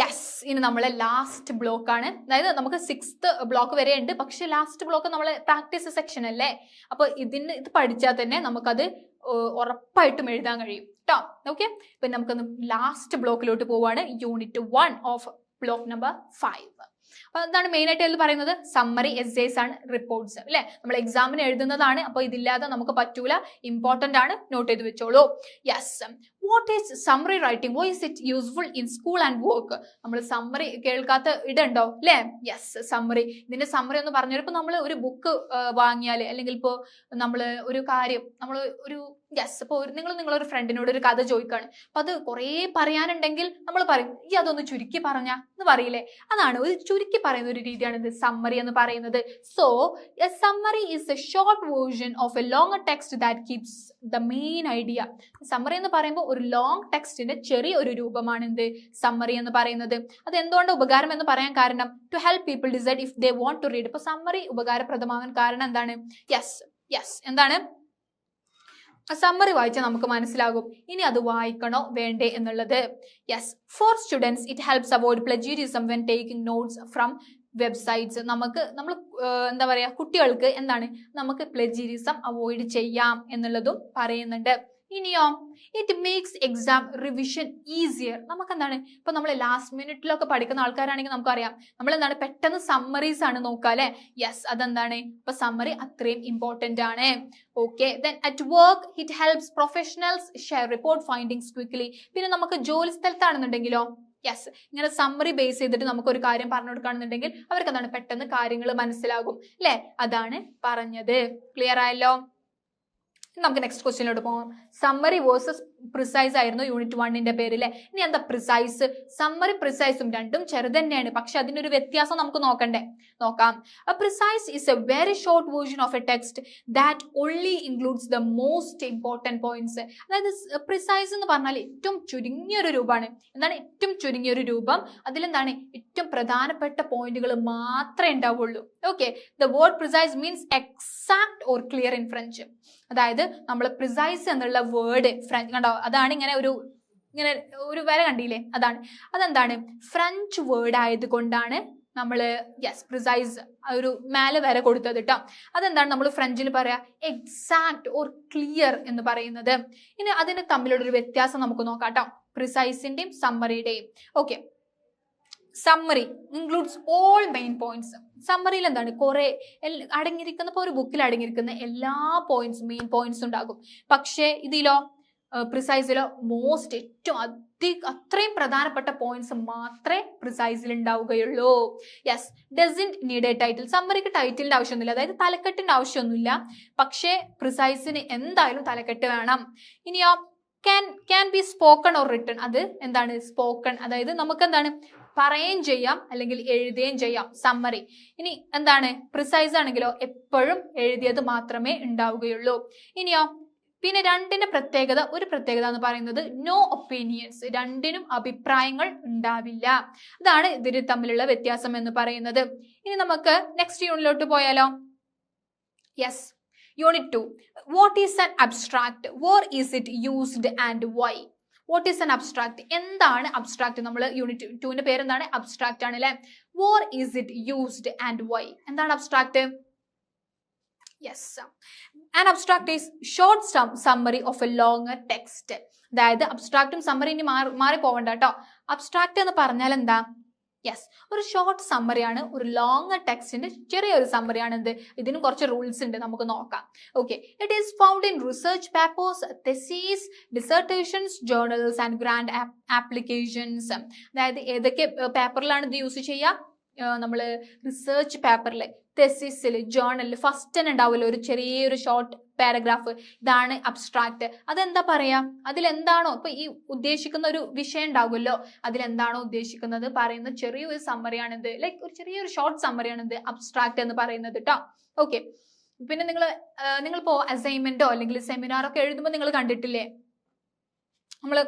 Yes, ഇനി നമ്മളെ last block ആണ്. അതായത് നമുക്ക് 6th ബ്ലോക്ക് വരെ ഉണ്ട്, പക്ഷെ ലാസ്റ്റ് ബ്ലോക്ക് നമ്മളെ പ്രാക്ടീസ് സെക്ഷൻ അല്ലേ. അപ്പൊ ഇത് പഠിച്ചാൽ തന്നെ നമുക്കത് ഉറപ്പായിട്ടും എഴുതാൻ കഴിയും കേട്ടോ. ഓക്കെ, ഇപ്പൊ നമുക്കൊന്ന് ലാസ്റ്റ് ബ്ലോക്കിലോട്ട് പോവാണ്. Unit 1 of block number 5. അപ്പൊ എന്താണ് മെയിൻ ആയിട്ട് അതിൽ പറയുന്നത്? സമ്മറി എസ്സേസ് ആണ്, റിപ്പോർട്ട്സ് അല്ലെ. നമ്മൾ എക്സാമിന് എഴുതുന്നതാണ്, അപ്പൊ ഇതില്ലാതെ നമുക്ക് പറ്റൂല. ഇമ്പോർട്ടന്റ് ആണ്, നോട്ട് ചെയ്ത് വെച്ചോളൂ. Yes, what is summary writing? Why is it useful in school and work? നമ്മൾ സമ്മറി കേൾക്കാത്ത ഇടുണ്ടോ അല്ലെ? Yes, summary. ഇതിന്റെ സമ്മറി ഒന്ന് പറഞ്ഞുതരും. ഇപ്പൊ നമ്മൾ ഒരു ബുക്ക് വാങ്ങിയാല്, അല്ലെങ്കിൽ ഇപ്പോ നമ്മൾ ഒരു കാര്യം നമ്മൾ ഒരു ഇപ്പൊ നിങ്ങളൊരു ഫ്രണ്ടിനോട് ഒരു കഥ ചോദിക്കാണ്, അപ്പൊ അത് കുറേ പറയാനുണ്ടെങ്കിൽ നമ്മൾ പറയും, ഈ അതൊന്ന് ചുരുക്കി പറഞ്ഞ എന്ന് പറയില്ലേ? അതാണ് ഒരു ചുരുക്കി പറയുന്ന ഒരു രീതിയാണ് ഇത് സമ്മറി എന്ന് പറയുന്നത്. So A summary is A short version of A long text that keeps the main idea. Summary എന്ന് പറയുമ്പോൾ ഒരു ലോങ് ടെക്സ്റ്റിന്റെ ചെറിയ ഒരു രൂപമാണ് എന്ത് സമ്മറി എന്ന് പറയുന്നത്. അത് എന്തുകൊണ്ട് ഉപകാരം എന്ന് പറയാൻ കാരണം, to help people decide if they want to read. ഇപ്പൊ സമ്മറി ഉപകാരപ്രദമാകാൻ കാരണം എന്താണ്? യെസ് എന്താണ്? സമ്മറി വായിച്ചാൽ നമുക്ക് മനസ്സിലാകും ഇനി അത് വായിക്കണോ വേണ്ടേ എന്നുള്ളത്. Yes, for students it helps avoid plagiarism when taking notes from websites. നമ്മൾ എന്താ പറയാ, കുട്ടികൾക്ക് എന്താണ് നമുക്ക് പ്ലജീരിസം അവോയ്ഡ് ചെയ്യാം എന്നുള്ളതും പറയുന്നുണ്ട്. ഇനിയോ, it makes exam revision easier. നമുക്ക് എന്താണ്, ഇപ്പൊ നമ്മൾ ലാസ്റ്റ് മിനിറ്റിലൊക്കെ പഠിക്കുന്ന ആൾക്കാരാണെങ്കിൽ നമുക്കറിയാം നമ്മൾ എന്താണ് പെട്ടെന്ന് സമ്മറീസ് ആണ് നോക്കുക അല്ലെ. യെസ്, അതെന്താണ്, ഇപ്പൊ സമ്മറി അത്രയും ഇമ്പോർട്ടന്റ് ആണ്. Okay, then at work it helps professionals share report findings quickly. പിന്നെ നമുക്ക് ജോലി സ്ഥലത്താണെന്നുണ്ടെങ്കിലോ, യെസ്, ഇങ്ങനെ സമ്മറി ബേസ് ചെയ്തിട്ട് നമുക്ക് ഒരു കാര്യം പറഞ്ഞു കൊടുക്കുകയാണെന്നുണ്ടെങ്കിൽ അവർക്ക് എന്താണ് പെട്ടെന്ന് കാര്യങ്ങൾ മനസ്സിലാകും അല്ലെ. അതാണ് പറഞ്ഞത്. ക്ലിയർ ആയല്ലോ? നമുക്ക് നെക്സ്റ്റ് ക്വസ്റ്റ്യനിലോട്ട് പോകാം. സമ്മറി വേഴ്സസ് പ്രിസൈസ് ആയിരുന്നു യൂണിറ്റ് 1ന്റെ പേര് അല്ലെ. ഇനി എന്താ പ്രിസൈസ്? സമ്മറി പ്രിസൈസും രണ്ടും ചെറുത് തന്നെയാണ്, പക്ഷെ അതിനൊരു വ്യത്യാസം നമുക്ക് നോക്കാം. A precise is a very short version of a text that only includes the most important points. അതായത് പ്രിസൈസ് എന്ന് പറഞ്ഞാൽ ഏറ്റവും ചുരുങ്ങിയൊരു രൂപമാണ്. എന്താണ് ഏറ്റവും ചുരുങ്ങിയൊരു രൂപം? അതിലെന്താണ് ഏറ്റവും പ്രധാനപ്പെട്ട പോയിന്റുകൾ മാത്രമേ ഉണ്ടാവുള്ളൂ. Okay, the word precise means exact or clear in French. അതായത് നമ്മൾ പ്രിസൈസ് എന്നുള്ള വേർഡ് ഫ്രഞ്ച് കണ്ടോ, അതാണ് ഇങ്ങനെ ഒരു വര കണ്ടില്ലേ, അതെന്താണ് ഫ്രഞ്ച് വേർഡ് ആയതുകൊണ്ടാണ് നമ്മള് പ്രിസൈസ് ഒരു മേലെ വര കൊടുത്തത് കേട്ടോ. അതെന്താണ് നമ്മൾ ഫ്രഞ്ചിൽ പറയാ എക്സാക്ട് ഓർ ക്ലിയർ എന്ന് പറയുന്നത്. ഇനി അതിന് തമ്മിലുള്ള ഒരു വ്യത്യാസം നമുക്ക് നോക്കാം കേട്ടോ, പ്രിസൈസിന്റെയും സമ്മറിയുടെയും. Okay, summary includes all main points. സമ്മറിയിൽ എന്താണ് കുറെ അടങ്ങിയിരിക്കുന്ന, ഇപ്പോൾ ഒരു ബുക്കിൽ അടങ്ങിയിരിക്കുന്ന എല്ലാ പോയിന്റ്സ് മെയിൻ പോയിന്റ്സ് ഉണ്ടാകും. പക്ഷേ ഇതിലോ പ്രിസൈസിലോ ഏറ്റവും അത്രയും പ്രധാനപ്പെട്ട പോയിന്റ്സ് മാത്രമേ പ്രിസൈസിൽ ഉണ്ടാവുകയുള്ളൂ. Yes, doesn't need a title. സമ്മറിക്ക് ടൈറ്റിലിന്റെ ആവശ്യമൊന്നുമില്ല, അതായത് തലക്കെട്ടിന്റെ ആവശ്യമൊന്നുമില്ല. പക്ഷേ പ്രിസൈസിന് എന്തായാലും തലക്കെട്ട് വേണം. ഇനിയോ, can be spoken or written. അത് എന്താണ് സ്പോക്കൺ, അതായത് നമുക്ക് എന്താണ് പറയുകയും ചെയ്യാം അല്ലെങ്കിൽ എഴുതുകയും ചെയ്യാം സമ്മറി. ഇനി എന്താണ് പ്രിസൈസ് ആണെങ്കിലോ എപ്പോഴും എഴുതിയത് മാത്രമേ ഉണ്ടാവുകയുള്ളൂ. ഇനിയോ, പിന്നെ ഒരു പ്രത്യേകത എന്ന് പറയുന്നത് നോ ഒപ്പീനിയൻസ്. രണ്ടിനും അഭിപ്രായങ്ങൾ ഉണ്ടാവില്ല. അതാണ് ഇതിന് തമ്മിലുള്ള വ്യത്യാസം എന്ന് പറയുന്നത്. ഇനി നമുക്ക് നെക്സ്റ്റ് യൂണിറ്റിലോട്ട് പോയാലോ. Yes, unit 2. What is an abstract? Where is it used and why? What is an abstract? എന്താണ് അബ്സ്ട്രാക്ട്? നമ്മൾ യൂണിറ്റ് 2ന്റെ പേര് എന്താണ്? അബ്സ്ട്രാക്ട് ആണ് അല്ലെ. Where is it used and why? എന്താണ് abstract? Yes, an abstract is short summary of a longer text. അതായത് അബ്സ്ട്രാക്റ്റും സമ്മറി ഇനി മാറി പോവണ്ട കേട്ടോ. അബ്സ്ട്രാക്ട് എന്ന് പറഞ്ഞാൽ എന്താ? യെസ്, ഒരു ഷോർട്ട് സമ്മറിയാണ്, ഒരു ലോങ് ടെക്സ്റ്റിന്റെ ചെറിയൊരു സമ്മറിയാണ്. എന്ത്, ഇതിന് കുറച്ച് റൂൾസ് ഉണ്ട്, നമുക്ക് നോക്കാം. Okay, it is found in research papers, theses, dissertations, journals and grant applications. അതായത് ഏതൊക്കെ പേപ്പറിലാണ് ഇത് യൂസ് ചെയ്യുക? നമ്മള് റിസർച്ച് പേപ്പറില്, തെസിസില്, ജേർണലില് ഫസ്റ്റ് തന്നെ ഉണ്ടാവുമല്ലോ ഒരു ചെറിയൊരു ഷോർട്ട് പാരഗ്രാഫ്. ഇതാണ് അബ്സ്ട്രാക്ട്. അതെന്താ പറയാ, അതിലെന്താണോ ഇപ്പൊ ഈ ഉദ്ദേശിക്കുന്ന ഒരു വിഷയം ഉണ്ടാകുമല്ലോ, അതിലെന്താണോ ഉദ്ദേശിക്കുന്നത് പറയുന്ന ചെറിയൊരു സമ്മറിയാണിത്. ലൈക്ക് ഒരു ചെറിയൊരു ഷോർട്ട് സമ്മറിയാണിത് അബ്സ്ട്രാക്ട് എന്ന് പറയുന്നത് കേട്ടോ. ഓക്കെ, പിന്നെ നിങ്ങളിപ്പോ അസൈൻമെന്റോ അല്ലെങ്കിൽ സെമിനാറോ ഒക്കെ എഴുതുമ്പോൾ നിങ്ങൾ കണ്ടിട്ടില്ലേ, നമ്മൾ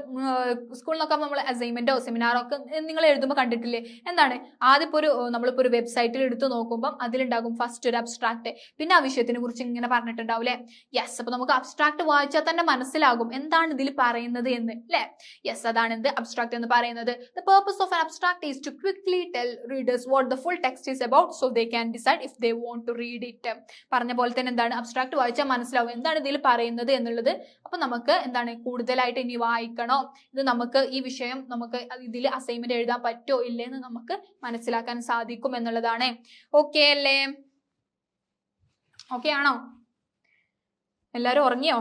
സ്കൂളിൽ നിന്നൊക്കെ നമ്മൾ അസൈൻമെന്റോ സെമിനാറോ ഒക്കെ നിങ്ങൾ എഴുതുമ്പോൾ കണ്ടിട്ടില്ലേ? എന്താണ് ആദ്യം ഇപ്പോൾ നമ്മളിപ്പോൾ ഒരു വെബ്സൈറ്റിൽ എടുത്ത് നോക്കുമ്പോൾ അതിലുണ്ടാകും ഫസ്റ്റ് ഒരു അബ്സ്ട്രാക്ട്, പിന്നെ ആ വിഷയത്തിനെ കുറിച്ച് ഇങ്ങനെ പറഞ്ഞിട്ടുണ്ടാവില്ലേ? യെസ്. അപ്പൊ നമുക്ക് അബ്സ്ട്രാക്ട് വായിച്ചാൽ തന്നെ മനസ്സിലാകും എന്താണ് ഇതിൽ പറയുന്നത് എന്ന്, അല്ലെ? യെസ്, അതാണ് എന്ത് അബ്സ്ട്രാക്ട് എന്ന് പറയുന്നത്. The purpose of an abstract is to quickly tell readers what the full text is about so they can decide if they want to read it. പറഞ്ഞ പോലെ തന്നെ എന്താണ് അബ്സ്ട്രാക്ട് വായിച്ചാൽ മനസ്സിലാവും എന്താണ് ഇതിൽ പറയുന്നത് എന്നുള്ളത്. അപ്പൊ നമുക്ക് എന്താണ് കൂടുതലായിട്ട് ഇനി വായിക്കണോ, ഇത് നമുക്ക് ഈ വിഷയം നമുക്ക് ഇതിൽ അസൈൻമെന്റ് എഴുതാൻ പറ്റോ ഇല്ലെന്ന് നമുക്ക് മനസ്സിലാക്കാൻ സാധിക്കും എന്നുള്ളതാണ്. ഓക്കെ അല്ലേ? ഓക്കെ ആണോ? എല്ലാരും ഉറങ്ങിയോ?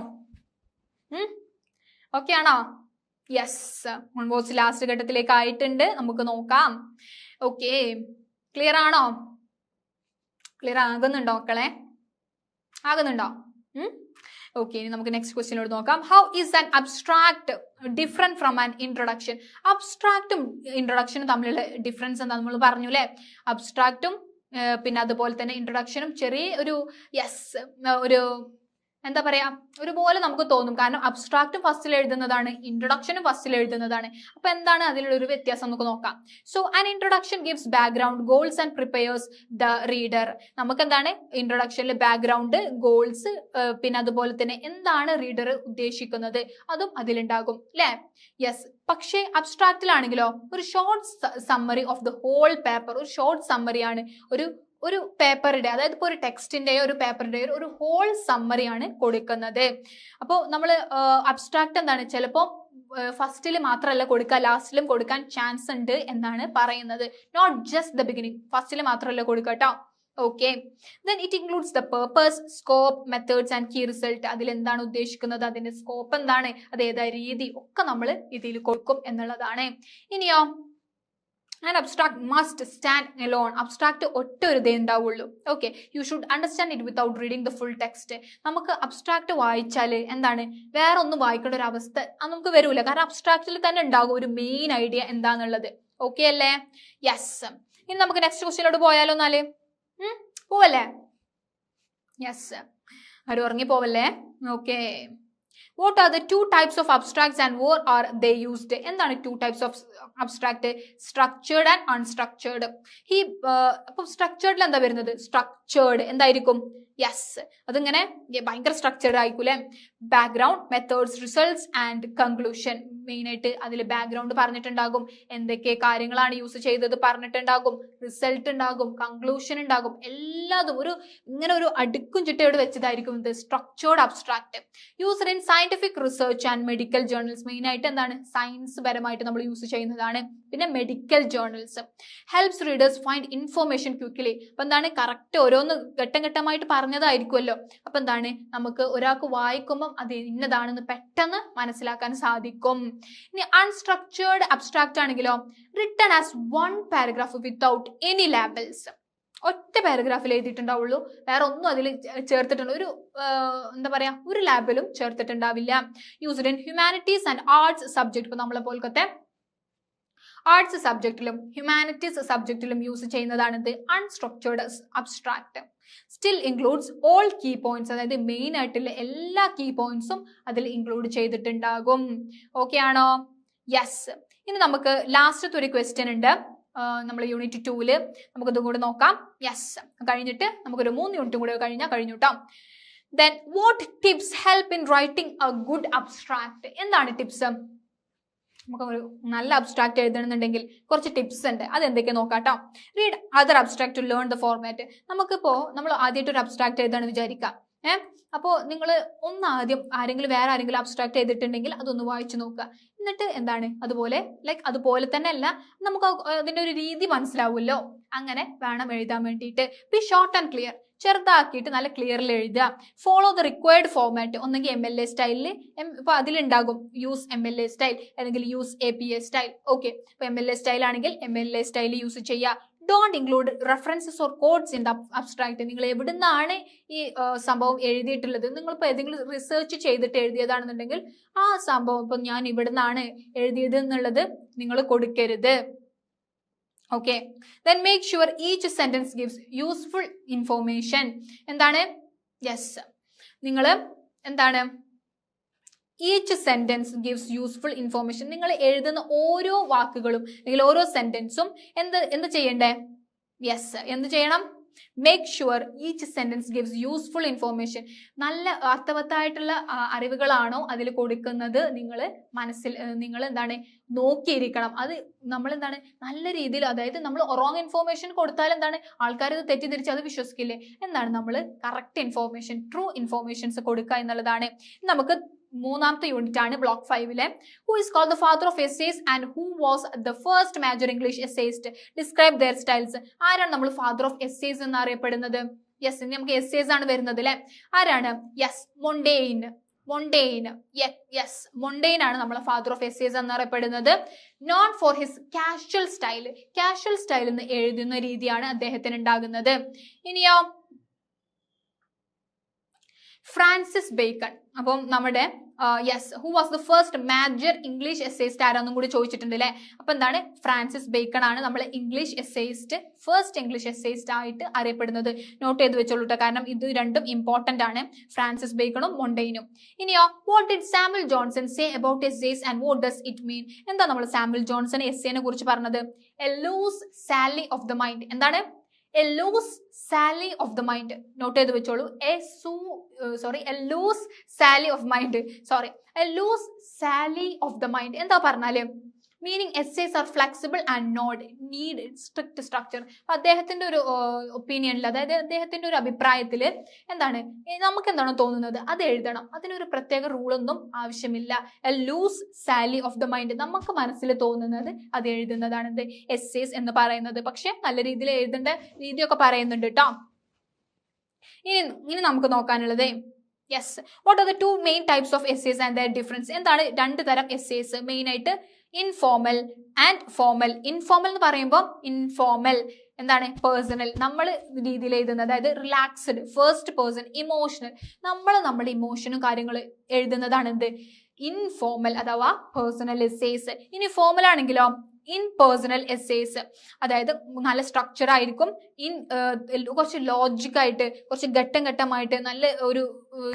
ഓക്കെ ആണോ? യെസ്, ഓൾമോസ്റ്റ് ലാസ്റ്റ് ഘട്ടത്തിലേക്ക് ആയിട്ടുണ്ട്. നമുക്ക് നോക്കാം. ഓക്കെ, ക്ലിയർ ആണോ? ക്ലിയർ ആകുന്നുണ്ടോ മക്കളെ? ആകുന്നുണ്ടോ? ഓക്കെ, ഇനി നമുക്ക് നെക്സ്റ്റ് ക്വസ്റ്റ്യനോട് നോക്കാം. How is an abstract different from an introduction? അബ്സ്ട്രാക്റ്റും ഇൻട്രൊഡക്ഷനും തമ്മിലുള്ള ഡിഫറൻസ് എന്താ നമ്മൾ പറഞ്ഞു അല്ലെ? അബ്സ്ട്രാക്റ്റും പിന്നെ അതുപോലെ തന്നെ ഇൻട്രൊഡക്ഷനും ചെറിയ ഒരു എന്താ പറയാ ഒരുപോലെ നമുക്ക് തോന്നും. കാരണം അബ്സ്ട്രാക്റ്റും ഫസ്റ്റിൽ എഴുതുന്നതാണ്, ഇൻട്രൊഡക്ഷനും ഫസ്റ്റിൽ എഴുതുന്നതാണ്. അപ്പൊ എന്താണ് അതിലുള്ള ഒരു വ്യത്യാസം നമുക്ക് നോക്കാം. So an introduction gives background, goals and prepares the reader. നമുക്ക് എന്താണ് ഇൻട്രൊഡക്ഷനിൽ ബാക്ക്ഗ്രൗണ്ട്, ഗോൾസ്, പിന്നെ അതുപോലെ തന്നെ എന്താണ് റീഡർ ഉദ്ദേശിക്കുന്നത് അതും അതിലുണ്ടാകും അല്ലെ? യെസ്. പക്ഷേ അബ്സ്ട്രാക്റ്റിലാണെങ്കിലോ ഒരു short summary of the whole paper, ഒരു ഷോർട്ട് സമ്മറിയാണ് ഒരു പേപ്പറുടെ, അതായത് ഇപ്പോൾ ഒരു ടെക്സ്റ്റിന്റെയോ ഒരു പേപ്പറിന്റെയോ ഒരു ഹോൾ സമ്മറിയാണ് കൊടുക്കുന്നത്. അപ്പോൾ നമ്മൾ അബ്സ്ട്രാക്ട് എന്താണ് ചിലപ്പോൾ ഫസ്റ്റിൽ മാത്രമല്ല കൊടുക്കുക, ലാസ്റ്റിലും കൊടുക്കാൻ ചാൻസ് ഉണ്ട് എന്നാണ് പറയുന്നത്. നോട്ട് ജസ്റ്റ് ദ ബിഗിനിങ്, ഫസ്റ്റിൽ മാത്രമല്ല കൊടുക്കുക കേട്ടോ. Okay, then it includes the purpose, scope, methods and key result. അതിൽ എന്താണ് ഉദ്ദേശിക്കുന്നത്, അതിന്റെ സ്കോപ്പ് എന്താണ്, അത് ഏതാ രീതി ഒക്കെ നമ്മൾ ഇതിൽ കൊടുക്കും എന്നുള്ളതാണ്. ഇനിയോ an abstract must stand alone. Abstract ഒറ്റ ഒരു ഇതേ ഉണ്ടാവുള്ളൂ. Okay, you should understand it without reading the full text. നമുക്ക് അബ്സ്ട്രാക്ട് വായിച്ചാൽ എന്താണ് വേറെ ഒന്നും വായിക്കേണ്ട ഒരു അവസ്ഥ നമുക്ക് വരൂല. കാരണം അബ്സ്ട്രാക്റ്റിൽ തന്നെ ഉണ്ടാകും ഒരു മെയിൻ ഐഡിയ എന്താന്നുള്ളത്. ഓക്കെ അല്ലേ? യെസ്. ഇനി നമുക്ക് നെക്സ്റ്റ് ക്വസ്റ്റ്യനോട് പോയാലോ? എന്നാല് പോവല്ലേ? യെസ്, ആരും ഉറങ്ങി പോവല്ലേ? Okay. What are the two types of abstracts and where are they used? എന്താണ് two types of abstract? Structured and unstructured. ഈ അപ്പൊ സ്ട്രക്ചേർഡിൽ എന്താ വരുന്നത്? സ്ട്രക്ചേർഡ് എന്തായിരിക്കും? യെസ്, അതിങ്ങനെ ഭയങ്കര സ്ട്രക്ചേർഡ് ആയിക്കൂലെ? Background, methods, results and conclusion. Main ആയിട്ട് അതിൽ ബാക്ക്ഗ്രൗണ്ട് പറഞ്ഞിട്ടുണ്ടാകും, എന്തൊക്കെ കാര്യങ്ങളാണ് യൂസ് ചെയ്തത് പറഞ്ഞിട്ടുണ്ടാകും, റിസൾട്ട് ഉണ്ടാകും, കൺക്ലൂഷൻ ഉണ്ടാകും, എല്ലാതും ഇങ്ങനെ ഒരു അടുക്കും ചിട്ടയോട് വെച്ചതായിരിക്കും ഇത് structured abstract. Used in scientific research and medical journals. Main ആയിട്ട് എന്താണ് സയൻസ് പരമായിട്ട് നമ്മൾ യൂസ് ചെയ്യുന്നതാണ്. പിന്നെ medical journals. Helps readers find information quickly. അപ്പൊ എന്താണ് കറക്റ്റ് ഓരോന്ന് ഘട്ടം ഘട്ടമായിട്ട് പറഞ്ഞതായിരിക്കുമല്ലോ. അപ്പൊ എന്താണ് നമുക്ക് ഒരാൾക്ക് വായിക്കുമ്പോൾ അത് ഇന്നതാണെന്ന് പെട്ടെന്ന് മനസ്സിലാക്കാൻ സാധിക്കും. ഇനി അൺസ്ട്രക്ചേർഡ് അബ്സ്ട്രാക്ട് ആണെങ്കിലോ written as one paragraph without any labels. ഒറ്റ പാരഗ്രാഫിൽ എഴുതിയിട്ടുണ്ടാവുള്ളൂ, വേറെ ഒന്നും അതിൽ ചേർത്തിട്ടുണ്ട് എന്താ പറയാ ഒരു ലാബിലും ചേർത്തിട്ടുണ്ടാവില്ല. Used in humanities and arts subject. ഇപ്പൊ നമ്മളെ പോലത്തെ ആർട്സ് സബ്ജക്റ്റിലും ഹ്യൂമാനിറ്റീസ് സബ്ജക്റ്റിലും യൂസ് ചെയ്യുന്നതാണിത് unstructured abstract. Still includes all key points. അതായത് മെയിൻ ആയിട്ടുള്ള എല്ലാ കീ പോയിന്റ്സും അതിൽ ഇൻക്ലൂഡ് ചെയ്തിട്ടുണ്ടാകും. ഓക്കെ ആണോ? യെസ്. ഇനി നമുക്ക് ലാസ്റ്റത്തെ ഒരു ക്വസ്റ്റ്യൻ ഉണ്ട് നമ്മൾ യൂണിറ്റ് 2 നമുക്കിതും കൂടെ നോക്കാം. യെസ്, കഴിഞ്ഞിട്ട് നമുക്കൊരു 3 യൂണിറ്റും കൂടെ കഴിഞ്ഞാൽ കഴിഞ്ഞു കേട്ടോ. Then what tips help in writing A good abstract? എന്താണ് ടിപ്സ്? നമുക്ക് ഒരു നല്ല അബ്സ്ട്രാക്ട് എഴുതണമെന്നുണ്ടെങ്കിൽ കുറച്ച് ടിപ്സ് ഉണ്ട്, അതെന്തൊക്കെ നോക്കാം കേട്ടോ. Read other abstract to learn the format. നമുക്കിപ്പോ നമ്മൾ ആദ്യമായിട്ട് ഒരു അബ്സ്ട്രാക്ട് എഴുതാന്ന് വിചാരിക്കാം. അപ്പോൾ നിങ്ങൾ വേറെ ആരെങ്കിലും അബ്സ്ട്രാക്ട് ചെയ്തിട്ടുണ്ടെങ്കിൽ അതൊന്ന് വായിച്ചു നോക്കുക. എന്നിട്ട് എന്താണ് അതുപോലെ തന്നെ അല്ല, നമുക്ക് അതിന്റെ ഒരു രീതി മനസ്സിലാവുമല്ലോ. അങ്ങനെ വേണം എഴുതാൻ വേണ്ടിയിട്ട്. Be short and clear. ചെറുതാക്കിയിട്ട് നല്ല ക്ലിയറിൽ എഴുതുക. Follow the required format. ഒന്നെങ്കിൽ MLA സ്റ്റൈലിൽ, ഇപ്പൊ അതിലുണ്ടാകും യൂസ് MLA സ്റ്റൈൽ അല്ലെങ്കിൽ യൂസ് APA സ്റ്റൈൽ. ഓക്കെ, ഇപ്പൊ MLA സ്റ്റൈൽ ആണെങ്കിൽ MLA സ്റ്റൈൽ യൂസ് ചെയ്യുക. Don't include references or codes in the abstract. നിങ്ങൾ എവിടുന്നാണ് ഈ സംഭവം എഴുതിയിട്ടുള്ളത്, നിങ്ങളിപ്പോൾ ഏതെങ്കിലും റിസർച്ച് ചെയ്തിട്ട് എഴുതിയതാണെന്നുണ്ടെങ്കിൽ ആ സംഭവം ഇപ്പൊ ഞാൻ ഇവിടുന്നാണ് എഴുതിയത് എന്നുള്ളത് നിങ്ങൾ കൊടുക്കരുത്. Okay, then make sure each sentence gives useful information. എന്താണ്? യെസ്, നിങ്ങൾ എന്താണ് each sentence gives useful information. നിങ്ങൾ എഴുതുന്ന ഓരോ വാക്കുകളും അല്ലെങ്കിൽ ഓരോ സെന്റൻസും എന്ത് ചെയ്യണ്ടേ? യെസ്, എന്ത് ചെയ്യണം? Make sure each sentence gives useful information. നല്ല അർത്ഥവത്തായിട്ടുള്ള അറിവുകളാണോ അതിൽ കൊടുക്കുന്നത് നിങ്ങൾ എന്താണ് നോക്കിയിരിക്കണം. അത് നമ്മൾ എന്താണ് നല്ല രീതിയിൽ, അതായത് നമ്മൾ റോങ് ഇൻഫോർമേഷൻ കൊടുത്താൽ എന്താണ് ആൾക്കാർ ഇത് തെറ്റിദ്ധരിച്ച് അത് വിശ്വസിക്കില്ലേ? എന്താണ് നമ്മൾ കറക്റ്റ് ഇൻഫോർമേഷൻ, ട്രൂ ഇൻഫോർമേഷൻസ് കൊടുക്കുക എന്നുള്ളതാണ്. നമുക്ക് മൂന്നാമത്തെ യൂണിറ്റ് ആണ് ബ്ലോക്ക് 5-ലെ. Who is called the father of essays and who was the first major English essayist, describe their styles. ആരാണ് നമ്മൾ ഫാദർ ഓഫ് എസ്സേസ് എന്ന് അറിയപ്പെടുന്നത്? യെസ്, ഇനി നമുക്ക് എസ്സേസ് ആണ് വരുന്നത് അല്ലെ. ആരാണ്? Yes, Montaigne. മൊണ്ടെയ്ൻ ആണ് നമ്മളെ ഫാദർ ഓഫ് എസ്സേസ് എന്നറിയപ്പെടുന്നത്. Known for his casual style എന്ന് എഴുതുന്ന രീതിയാണ് അദ്ദേഹത്തിന് ഉണ്ടാകുന്നത്. ഇനിയോ ഫ്രാൻസിസ് ബേക്കൺ. അപ്പം നമ്മുടെ who was the first major English essayist ആരാന്നും കൂടി ചോദിച്ചിട്ടുണ്ട് അല്ലെ. അപ്പൊ എന്താണ്? ഫ്രാൻസിസ് ബേക്കൺ ആണ് നമ്മൾ English essayist, first English essayist ആയിട്ട് അറിയപ്പെടുന്നത്. നോട്ട് ചെയ്ത് വെച്ചോളൂ കേട്ടോ, കാരണം ഇത് രണ്ടും ഇമ്പോർട്ടന്റ് ആണ്, ഫ്രാൻസിസ് ബേക്കണും മൊണ്ടെയ്നും. ഇനിയോ what did Samuel Johnson say about essays and what does it mean? എന്താ നമ്മൾ സാമുവൽ ജോൺസൺ എസ്സേനെ കുറിച്ച് പറഞ്ഞത്? A loose sally of the mind. എന്താണ്? A loose sally of the mind. Note ചെയ്ത് വെച്ചോളൂ. A loose sally of mind. A loose sally of the mind എന്താ പറഞ്ഞാല്? Meaning essays are flexible and not need strict structure. അദ്ദേഹത്തിന്റെ ഒരു ഒപ്പീനിയനിൽ, അതായത് അദ്ദേഹത്തിന്റെ ഒരു അഭിപ്രായത്തിൽ എന്താണ് നമുക്ക് എന്താണോ തോന്നുന്നത് അത് എഴുതണം, അതിനൊരു പ്രത്യേക റൂളൊന്നും ആവശ്യമില്ല. A loose sally of the mind, നമുക്ക് മനസ്സിൽ തോന്നുന്നത് അത് എഴുതുന്നതാണ് എന്ത് എസ്സേസ് എന്ന് പറയുന്നത്. പക്ഷെ നല്ല രീതിയിൽ എഴുതേണ്ട രീതിയൊക്കെ പറയുന്നുണ്ട് കേട്ടോ. ഇനി നമുക്ക് നോക്കാനുള്ളത് yes, what are the 2 main types of essays and their difference? എന്താണ് 2 തരം എസ്സേസ് മെയിൻ ആയിട്ട്? Informal and formal. ഇൻഫോർമൽ എന്ന് പറയുമ്പോൾ ഇൻഫോർമൽ എന്താണ്? പേഴ്സണൽ, നമ്മൾ രീതിയിൽ എഴുതുന്നത്, അതായത് റിലാക്സ്ഡ്, ഫസ്റ്റ് പേഴ്സൺ, ഇമോഷണൽ, നമ്മുടെ ഇമോഷനും കാര്യങ്ങൾ എഴുതുന്നതാണ് എന്ത്? ഇൻഫോർമൽ അഥവാ പേഴ്സണൽ എസ്സേസ്. ഇനി ഫോർമൽ ആണെങ്കിലോ ഇൻപേഴ്സണൽ എസ്സേസ്, അതായത് നല്ല സ്ട്രക്ചർ ആയിരിക്കും, കുറച്ച് ലോജിക്കായിട്ട്, കുറച്ച് ഘട്ടമായിട്ട് നല്ല ഒരു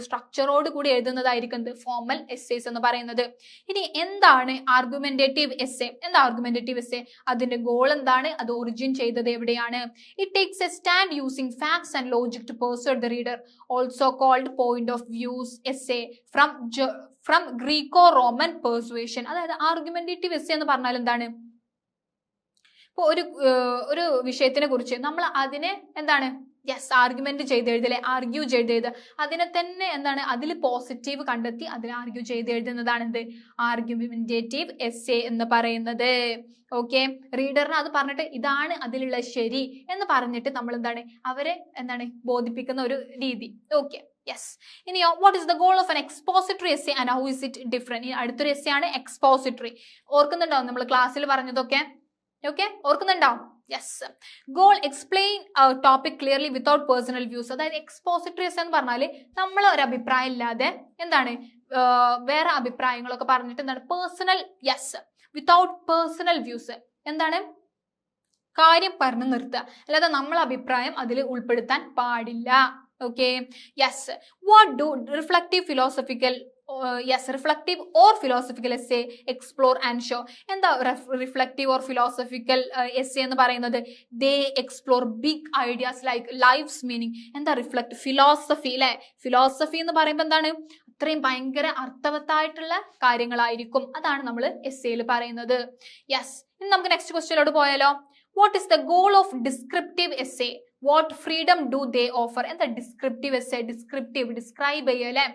സ്ട്രക്ചറോട് കൂടി എഴുതുന്നതായിരിക്കും ഫോർമൽ എസ്സേസ് എന്ന് പറയുന്നത്. ഇനി എന്താണ് ആർഗ്യുമെന്റേറ്റീവ് എസ്സേ? എന്താ ആർഗ്യുമെന്റേറ്റീവ് എസ്സേ? അതിന്റെ ഗോൾ എന്താണ്? അത് ഒറിജിൻ ചെയ്തത് എവിടെയാണ്? It takes a stand using facts and logic to persuade the reader, also called point of views essay from Greco Roman persuasion. അതായത് ആർഗ്യുമെന്റേറ്റീവ് എസ്സേ എന്ന് പറഞ്ഞാൽ എന്താണ്? ഇപ്പൊ ഒരു വിഷയത്തിനെ കുറിച്ച് നമ്മൾ അതിനെ എന്താണ് ആർഗ്യുമെന്റ് ചെയ്ത് എഴുതല്ലേ, ആർഗ്യൂ ചെയ്ത് എഴുതുക, അതിനെ തന്നെ എന്താണ് അതിൽ പോസിറ്റീവ് കണ്ടെത്തി അതിൽ ആർഗ്യൂ ചെയ്ത് എഴുതുന്നതാണ് എന്ത് ആർഗ്യുമെന്റേറ്റീവ് എസ്സേ എന്ന് പറയുന്നത്. ഓക്കെ, റീഡറിന് അത് പറഞ്ഞിട്ട് ഇതാണ് അതിലുള്ള ശരി എന്ന് പറഞ്ഞിട്ട് നമ്മൾ എന്താണ് അവരെ എന്താണ് ബോധിപ്പിക്കുന്ന ഒരു രീതി. Okay, yes. ഇനിയോ what is the goal of an expository essay and how is it different? ഈ അടുത്തൊരു എസ്സേ ആണ് എക്സ്പോസിറ്ററി. ഓർക്കുന്നുണ്ടാവും നമ്മൾ ക്ലാസ്സിൽ പറഞ്ഞതൊക്കെ? ഓക്കെ, ഓർക്കുന്നുണ്ടാവും? Yes. Goal explain topic clearly without personal views. അതായത് എക്സ്പോസിറ്ററി എസ്സേ എന്ന് പറഞ്ഞാൽ നമ്മൾ ഒരു അഭിപ്രായം ഇല്ലാതെ എന്താണ് വേറെ അഭിപ്രായങ്ങളൊക്കെ പറഞ്ഞിട്ട് എന്താണ് personal, yes, without personal views, എന്താണ് കാര്യം പറഞ്ഞു നിർത്തുക, അല്ലാതെ നമ്മളെ അഭിപ്രായം അതിൽ ഉൾപ്പെടുത്താൻ പാടില്ല. Okay, yes. What do reflective philosophical reflective or philosophical essay explore and show? എന്താ റിഫ്ലക്റ്റീവ് ഓർ ഫിലോസഫിക്കൽ എസ്സേ എന്ന് പറയുന്നത്? They explore big ideas like life's meaning. എന്താ റിഫ്ലക്ട്? ഫിലോസഫി അല്ലെ. ഫിലോസഫി എന്ന് പറയുമ്പോൾ എന്താണ് അത്രയും ഭയങ്കര അർത്ഥവത്തായിട്ടുള്ള കാര്യങ്ങളായിരിക്കും, അതാണ് നമ്മൾ എസ്സേയിൽ പറയുന്നത്. യെസ്. ഇനി നമുക്ക് നെക്സ്റ്റ് ക്വസ്റ്റ്യനിലോട്ട് പോയാലോ? What is the goal of descriptive essay? What freedom do they offer? എന്താ ഡിസ്ക്രിപ്റ്റീവ് എസ്സേ? ഡിസ്ക്രൈബ് ചെയ്യുക അല്ലെ.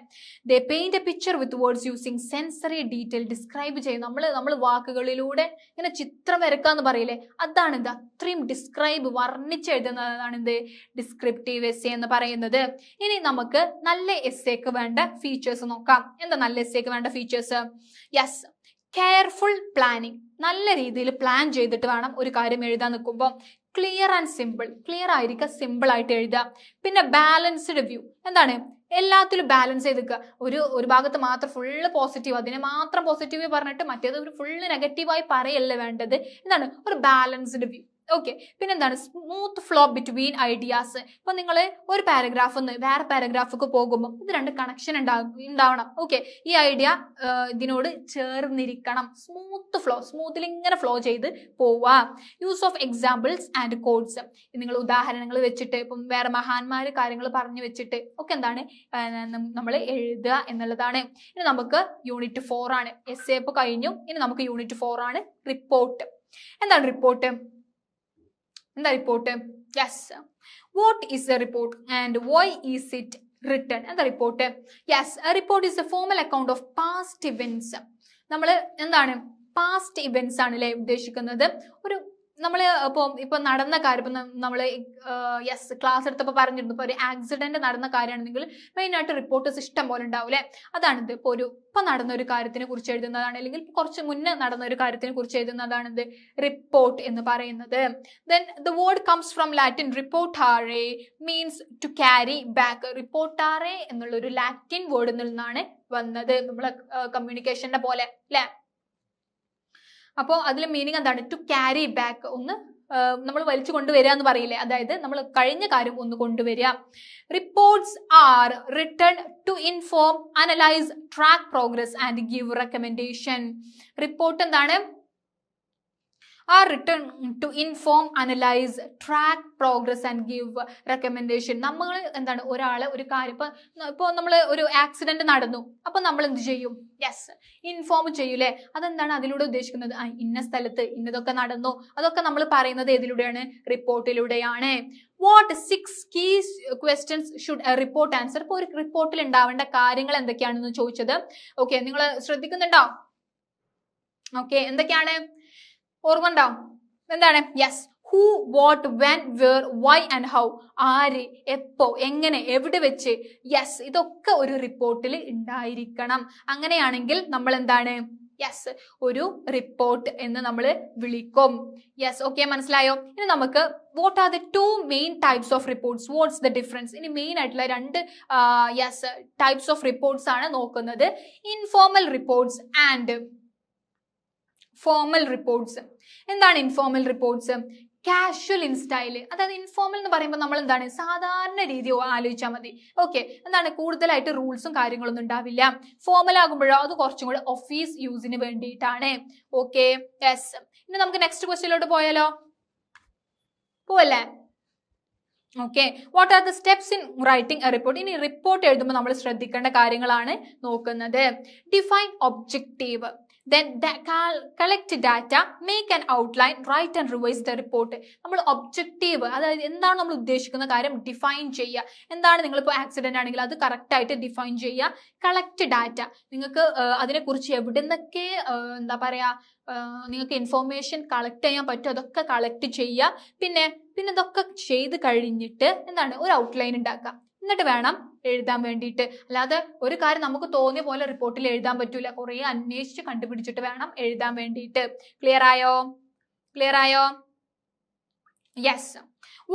They paint a picture with words using sensory detail. Describe ചെയ്യും, നമ്മൾ വാക്കുകളിലൂടെ ഇങ്ങനെ ചിത്രം വരക്കാന്ന് പറയില്ലേ, അതാണ് ഇത്. അത്രയും ഡിസ്ക്രൈബ് വർണ്ണിച്ചെഴുതുന്നതാണ് എന്ത് ഡിസ്ക്രിപ്റ്റീവ് എസ്സേ എന്ന് പറയുന്നത്. ഇനി നമുക്ക് നല്ല എസ്സേക്ക് വേണ്ട ഫീച്ചേഴ്സ് നോക്കാം. എന്താ നല്ല എസ്സേക്ക് വേണ്ട ഫീച്ചേഴ്സ്? Yes, careful planning. നല്ല രീതിയിൽ പ്ലാൻ ചെയ്തിട്ട് വേണം ഒരു കാര്യം എഴുതാൻ നിൽക്കുമ്പോൾ. ക്ലിയർ ആൻഡ് സിമ്പിൾ, ക്ലിയർ ആയിരിക്കുക, സിമ്പിൾ ആയിട്ട് എഴുതുക. പിന്നെ ബാലൻസ്ഡ് വ്യൂ, എന്താണ് എല്ലാത്തിലും ബാലൻസ് ചെയ്തിക്കുക. ഒരു ഭാഗത്ത് മാത്രം ഫുള്ള് പോസിറ്റീവ്, അതിനെ മാത്രം പോസിറ്റീവ് പറഞ്ഞിട്ട് മറ്റേത് ഒരു ഫുള്ള് നെഗറ്റീവായി പറയല്ല വേണ്ടത്. എന്താണ് ഒരു ബാലൻസ്ഡ് വ്യൂ. ഓക്കെ. പിന്നെ എന്താണ് സ്മൂത്ത് ഫ്ലോ ബിറ്റ്വീൻ ഐഡിയാസ്. ഇപ്പൊ നിങ്ങൾ ഒരു പാരഗ്രാഫിൽ നിന്ന് വേറെ പാരഗ്രാഫിക്ക് പോകുമ്പോൾ ഇത് രണ്ട് കണക്ഷൻ ഉണ്ടാവണം. ഓക്കെ. ഈ ഐഡിയ ഇതിനോട് ചേർന്നിരിക്കണം. സ്മൂത്ത് ഫ്ലോ, സ്മൂത്തിൽ ഇങ്ങനെ ഫ്ലോ ചെയ്ത് പോവുക. Use of examples and codes. നിങ്ങൾ ഉദാഹരണങ്ങൾ വെച്ചിട്ട് ഇപ്പം വേറെ മഹാന്മാര് കാര്യങ്ങൾ പറഞ്ഞു വെച്ചിട്ട് ഒക്കെ എന്താണ് നമ്മൾ എഴുതുക എന്നുള്ളതാണ്. ഇനി നമുക്ക് യൂണിറ്റ് 4 ആണ്. എസ് എ ഇപ്പൊ കഴിഞ്ഞു. ഇനി നമുക്ക് യൂണിറ്റ് 4 ആണ് റിപ്പോർട്ട്. എന്താണ് റിപ്പോർട്ട്? എന്താ report? Yes, what is a report and why is it written? എന്താ report? Yes, a report is a formal account of past events. നമ്മൾ എന്താണ് പാസ്റ്റ് ഇവന്റ്സ് ആണ് അല്ലേ ഉദ്ദേശിക്കുന്നത്. ഒരു നമ്മൾ ഇപ്പൊ നടന്ന കാര്യം ഇപ്പൊ നമ്മൾ യെസ് ക്ലാസ് എടുത്തപ്പോൾ പറഞ്ഞിരുന്നു. ഇപ്പൊ ഒരു ആക്സിഡന്റ് നടന്ന കാര്യമാണെങ്കിൽ മെയിൻ ആയിട്ട് റിപ്പോർട്ടേഴ്സ് ഇഷ്ടം പോലെ ഉണ്ടാവും അല്ലെ. അതാണിത്. ഇപ്പൊ നടന്ന ഒരു കാര്യത്തിനെ കുറിച്ച് എഴുതുന്നതാണ്, അല്ലെങ്കിൽ കുറച്ച് മുന്നേ നടന്ന ഒരു കാര്യത്തിനെ കുറിച്ച് എഴുതുന്നതാണ് ഇത് റിപ്പോർട്ട് എന്ന് പറയുന്നത്. Then the word comes from Latin reportare, means to carry back. Reportare എന്നുള്ള ഒരു ലാറ്റിൻ വേർഡിൽ നിന്നാണ് വന്നത്. നമ്മളെ കമ്മ്യൂണിക്കേഷന്റെ പോലെ അല്ലെ. അപ്പോൾ അതിൽ മീനിങ് എന്താണ്? To carry back. ഒന്ന് നമ്മൾ വലിച്ചു കൊണ്ടുവരിക എന്ന് പറയില്ലേ, അതായത് നമ്മൾ കഴിഞ്ഞ കാര്യം ഒന്ന് കൊണ്ടുവരിക. Reports are written to inform, analyse, track progress and give recommendation. Report എന്താണ്? are written to inform, analyze, track progress and give recommendation. നമ്മൾ എന്താണ് ഒരാളെ ഒരു കാര്യം ഇപ്പൊ നമ്മൾ ഒരു ആക്സിഡന്റ് നടന്നു, അപ്പൊ നമ്മൾ എന്ത് ചെയ്യും? യെസ്, ഇൻഫോം ചെയ്യൂലേ. അതെന്താണ് അതിലൂടെ ഉദ്ദേശിക്കുന്നത്? ഇന്ന സ്ഥലത്ത് ഇന്നതൊക്കെ നടന്നു. അതൊക്കെ നമ്മൾ പറയുന്നത് ഏതിലൂടെയാണ്? റിപ്പോർട്ടിലൂടെയാണ്. What 6 key questions should a report answer? ഇപ്പൊ ഒരു റിപ്പോർട്ടിൽ ഉണ്ടാവേണ്ട കാര്യങ്ങൾ എന്തൊക്കെയാണെന്ന് ചോദിച്ചത്. ഓക്കെ, നിങ്ങൾ ശ്രദ്ധിക്കുന്നുണ്ടോ? ഓക്കെ, എന്തൊക്കെയാണ് ഓർമ്മ ഉണ്ടാവും? എന്താണ്? Yes, who, what, when, where, why and how. ആര്, എപ്പോ, എങ്ങനെ, എവിടെ വെച്ച്. യെസ്, ഇതൊക്കെ ഒരു റിപ്പോർട്ടിൽ ഉണ്ടായിരിക്കണം. അങ്ങനെയാണെങ്കിൽ നമ്മൾ എന്താണ്? യെസ്, ഒരു റിപ്പോർട്ട് എന്ന് നമ്മൾ വിളിക്കും. യെസ്, ഓക്കെ, മനസ്സിലായോ? ഇനി നമുക്ക് what are the 2 main types of reports, what's the difference? ഇനി മെയിൻ ആയിട്ടുള്ള 2 യെസ് ടൈപ്സ് ഓഫ് റിപ്പോർട്ട്സ് ആണ് നോക്കുന്നത്. Informal reports and formal reports. എന്താണ് informal reports? Casual in style. അതായത് ഇൻഫോർമൽ എന്ന് പറയുമ്പോൾ നമ്മൾ എന്താണ് സാധാരണ രീതി ആലോചിച്ചാൽ മതി. ഓക്കെ, എന്താണ് കൂടുതലായിട്ട് റൂൾസും കാര്യങ്ങളൊന്നും ഉണ്ടാവില്ല. ഫോർമൽ ആകുമ്പോഴോ അത് കുറച്ചും കൂടെ ഓഫീസ് യൂസിന് വേണ്ടിയിട്ടാണ്. Okay, yes. ഇനി നമുക്ക് നെക്സ്റ്റ് ക്വസ്റ്റ്യനിലോട്ട് പോയാലോ? പോവല്ലേ? Okay, what are the steps in writing A report? ഇനി റിപ്പോർട്ട് എഴുതുമ്പോൾ നമ്മൾ ശ്രദ്ധിക്കേണ്ട കാര്യങ്ങളാണ് നോക്കുന്നത്. Define objective, then collect data, make an outline, write and revise the report. നമ്മൾ ഒബ്ജക്റ്റീവ്, അതായത് എന്താണ് നമ്മൾ ഉദ്ദേശിക്കുന്ന കാര്യം ഡിഫൈൻ ചെയ്യുക. എന്താണ് നിങ്ങളിപ്പോൾ ആക്സിഡന്റ് ആണെങ്കിൽ അത് കറക്റ്റ് ആയിട്ട് ഡിഫൈൻ ചെയ്യുക. കളക്ട് ഡാറ്റ, നിങ്ങൾക്ക് അതിനെക്കുറിച്ച് എവിടെ നിന്നൊക്കെ എന്താ പറയാ നിങ്ങൾക്ക് ഇൻഫോർമേഷൻ കളക്ട് ചെയ്യാൻ പറ്റും അതൊക്കെ കളക്ട് ചെയ്യുക. പിന്നെ ഇതൊക്കെ ചെയ്ത് കഴിഞ്ഞിട്ട് എന്താണ് ഒരു ഔട്ട്ലൈൻ ഉണ്ടാക്കുക. എന്നിട്ട് വേണം എഴുതാൻ വേണ്ടിയിട്ട്. അല്ലാതെ ഒരു കാര്യം നമുക്ക് തോന്നിയ പോലെ റിപ്പോർട്ടിൽ എഴുതാൻ പറ്റൂല. കുറെ അന്വേഷിച്ച് കണ്ടുപിടിച്ചിട്ട് വേണം എഴുതാൻ വേണ്ടിയിട്ട്. ക്ലിയർ ആയോ? Yes.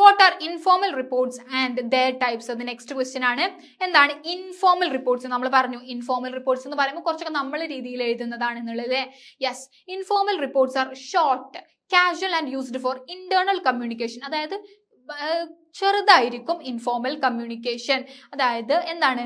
What R informal reports and their types? അത് നെക്സ്റ്റ് ക്വസ്റ്റ്യൻ ആണ്. എന്താണ് ഇൻഫോർമൽ റിപ്പോർട്ട്സ്? നമ്മൾ പറഞ്ഞു ഇൻഫോർമൽ റിപ്പോർട്ട്സ് എന്ന് പറയുമ്പോൾ കുറച്ചൊക്കെ നമ്മളെ രീതിയിൽ എഴുതുന്നതാണ് എന്നുള്ളത്. Yes, informal reports R short, casual and used for internal communication. അതായത് ചെറുതായിരിക്കും ഇൻഫോർമൽ കമ്മ്യൂണിക്കേഷൻ. അതായത് എന്താണ്